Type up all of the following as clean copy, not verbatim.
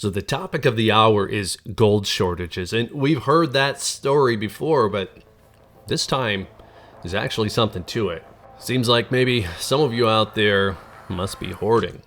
So the topic of the hour is gold shortages, and we've heard that story before, but this time there's actually something to it. Seems like maybe some of you out there must be hoarding.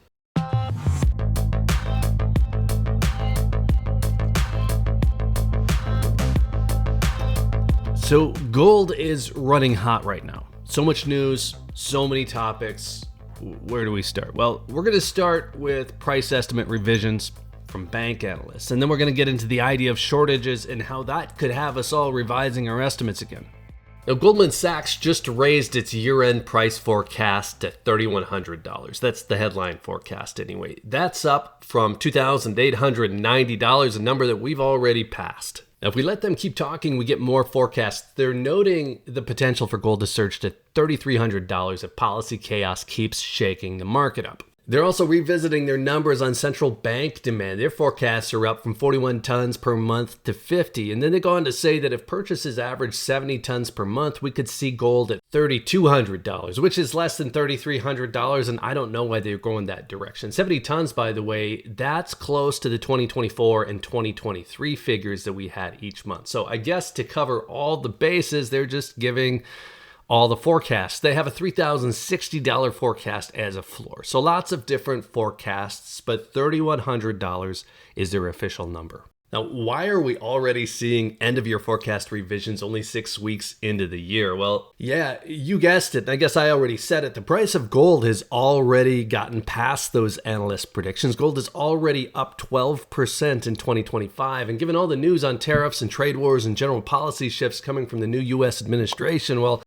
So gold is running hot right now. So much news, so many topics. Where do we start? Well, we're going to start with price estimate revisions from bank analysts, and then we're going to get into the idea of shortages and how that could have us all revising our estimates again. Now, Goldman Sachs just raised its year-end price forecast to $3,100. That's the headline forecast anyway. That's up from $2,890, a number that we've already passed. Now, if we let them keep talking, we get more forecasts. They're noting the potential for gold to surge to $3,300 if policy chaos keeps shaking the market up. They're also revisiting their numbers on central bank demand. Their forecasts are up from 41 tons per month to 50. And then they go on to say that if purchases average 70 tons per month, we could see gold at $3,200, which is less than $3,300. And I don't know why they're going that direction. 70 tons, by the way, that's close to the 2024 and 2023 figures that we had each month. So I guess to cover all the bases, they're just giving all the forecasts. They have a $3,060 forecast as a floor. So lots of different forecasts, but $3,100 is their official number. Now, why are we already seeing end of year forecast revisions only 6 weeks into the year? Well, yeah, you guessed it. I guess I already said it. The price of gold has already gotten past those analyst predictions. Gold is already up 12% in 2025. And given all the news on tariffs and trade wars and general policy shifts coming from the new U.S. administration, well,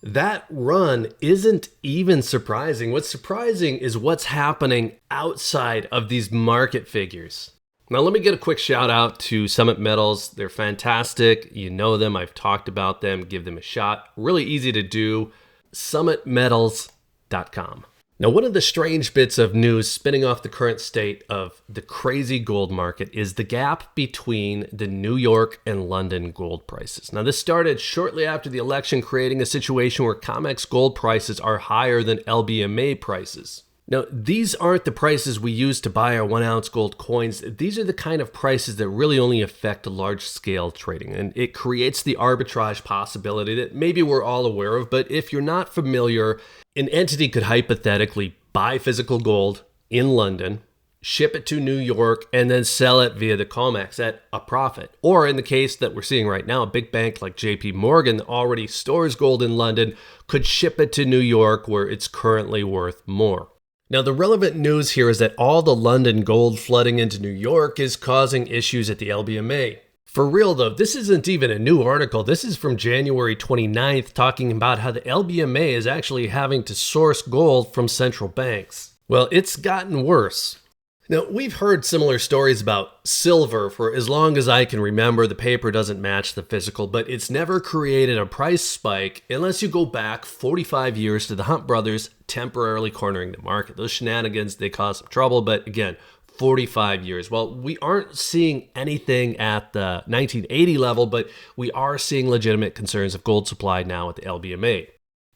that run isn't even surprising. What's surprising is what's happening outside of these market figures. Now, let me get a quick shout out to Summit Metals. They're fantastic. You know them. I've talked about them. Give them a shot. Really easy to do. summitmetals.com. Now, one of the strange bits of news spinning off the current state of the crazy gold market is the gap between the New York and London gold prices. Now, this started shortly after the election, creating a situation where COMEX gold prices are higher than LBMA prices. Now, these aren't the prices we use to buy our 1 ounce gold coins. These are the kind of prices that really only affect large-scale trading, and it creates the arbitrage possibility that maybe we're all aware of, but if you're not familiar, an entity could hypothetically buy physical gold in London, ship it to New York, and then sell it via the COMEX at a profit. Or in the case that we're seeing right now, a big bank like JP Morgan that already stores gold in London could ship it to New York where it's currently worth more. Now, the relevant news here is that all the London gold flooding into New York is causing issues at the LBMA. For real though, this isn't even a new article. This is from January 29th, talking about how the LBMA is actually having to source gold from central banks. Well, it's gotten worse. Now, we've heard similar stories about silver for as long as I can remember. The paper doesn't match the physical, but it's never created a price spike unless you go back 45 years to the Hunt brothers temporarily cornering the market. Those shenanigans, they caused some trouble, but again, 45 years. Well, we aren't seeing anything at the 1980 level, but we are seeing legitimate concerns of gold supply now at the LBMA.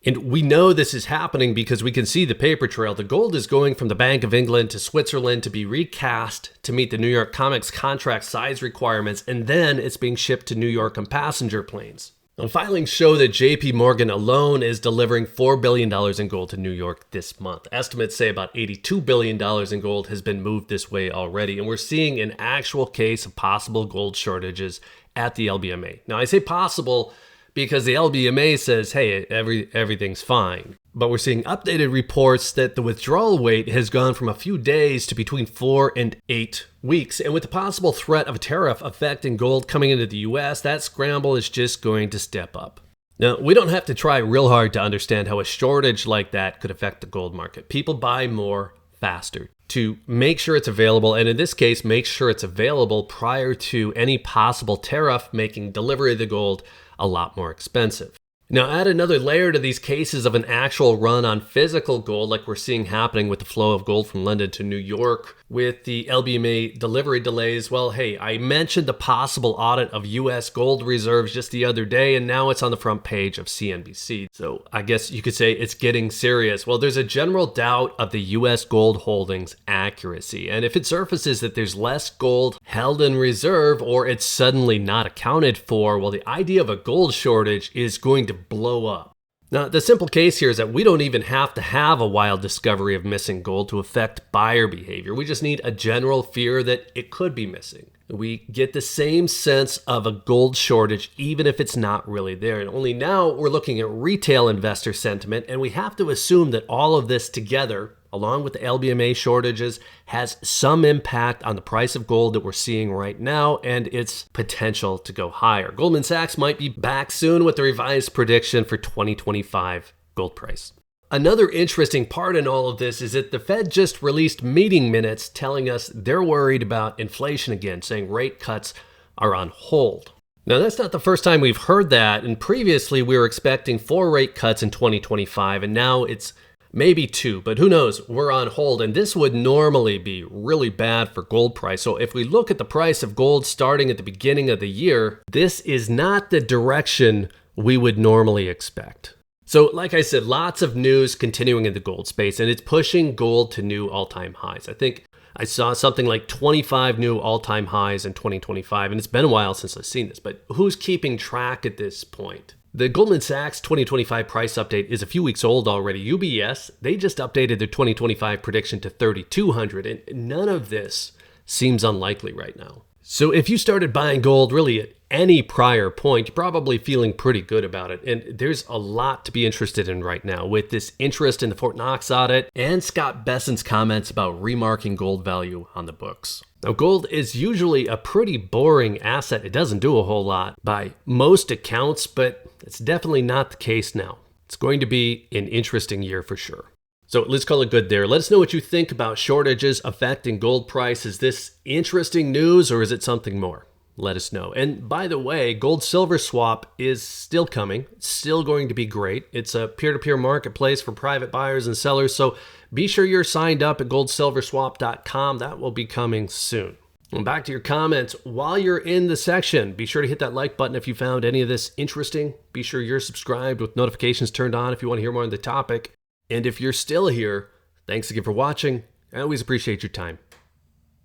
And we know this is happening because we can see the paper trail. The gold is going from the Bank of England to Switzerland to be recast to meet the New York COMEX contract size requirements, and then it's being shipped to New York on passenger planes. Now, filings show that JP Morgan alone is delivering $4 billion in gold to New York this month. Estimates say about $82 billion in gold has been moved this way already, and we're seeing an actual case of possible gold shortages at the LBMA. Now, I say possible because the LBMA says, hey, everything's fine. But we're seeing updated reports that the withdrawal wait has gone from a few days to between 4 and 8 weeks. And with the possible threat of a tariff affecting gold coming into the US, that scramble is just going to step up. Now, we don't have to try real hard to understand how a shortage like that could affect the gold market. People buy more faster to make sure it's available, and in this case, make sure it's available prior to any possible tariff making delivery of the gold a lot more expensive. Now, add another layer to these cases of an actual run on physical gold, like we're seeing happening with the flow of gold from London to New York with the LBMA delivery delays. Well, hey, I mentioned the possible audit of U.S. gold reserves just the other day, and now it's on the front page of CNBC. So I guess you could say it's getting serious. Well, there's a general doubt of the U.S. gold holdings accuracy. And if it surfaces that there's less gold held in reserve or it's suddenly not accounted for, well, the idea of a gold shortage is going to blow up. Now, the simple case here is that we don't even have to have a wild discovery of missing gold to affect buyer behavior. We just need a general fear that it could be missing. We get the same sense of a gold shortage even if it's not really there. And only now we're looking at retail investor sentiment, and we have to assume that all of this together, along with the LBMA shortages, has some impact on the price of gold that we're seeing right now and its potential to go higher. Goldman Sachs might be back soon with the revised prediction for 2025 gold price. Another interesting part in all of this is that the Fed just released meeting minutes telling us they're worried about inflation again, saying rate cuts are on hold. Now, that's not the first time we've heard that, and previously we were expecting 4 rate cuts in 2025, and now it's maybe 2, but who knows? We're on hold, and this would normally be really bad for gold price. So if we look at the price of gold starting at the beginning of the year, this is not the direction we would normally expect. So like I said, lots of news continuing in the gold space, and it's pushing gold to new all-time highs. I think I saw something like 25 new all-time highs in 2025, and it's been a while since I've seen this, but who's keeping track at this point? The Goldman Sachs 2025 price update is a few weeks old already. UBS, they just updated their 2025 prediction to 3,200, and none of this seems unlikely right now. So if you started buying gold really at any prior point, you're probably feeling pretty good about it. And there's a lot to be interested in right now with this interest in the Fort Knox audit and Scott Bessent's comments about remarking gold value on the books. Now, gold is usually a pretty boring asset. It doesn't do a whole lot by most accounts, but it's definitely not the case now. It's going to be an interesting year for sure. So let's call it good there. Let us know what you think about shortages affecting gold price. Is this interesting news or is it something more? Let us know. And by the way, gold silver swap is still coming. It's still going to be great. It's a peer-to-peer marketplace for private buyers and sellers. So be sure you're signed up at goldsilverswap.com. That will be coming soon. And back to your comments. While you're in the section, be sure to hit that like button if you found any of this interesting. Be sure you're subscribed with notifications turned on if you want to hear more on the topic. And if you're still here, thanks again for watching. I always appreciate your time.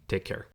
Take care.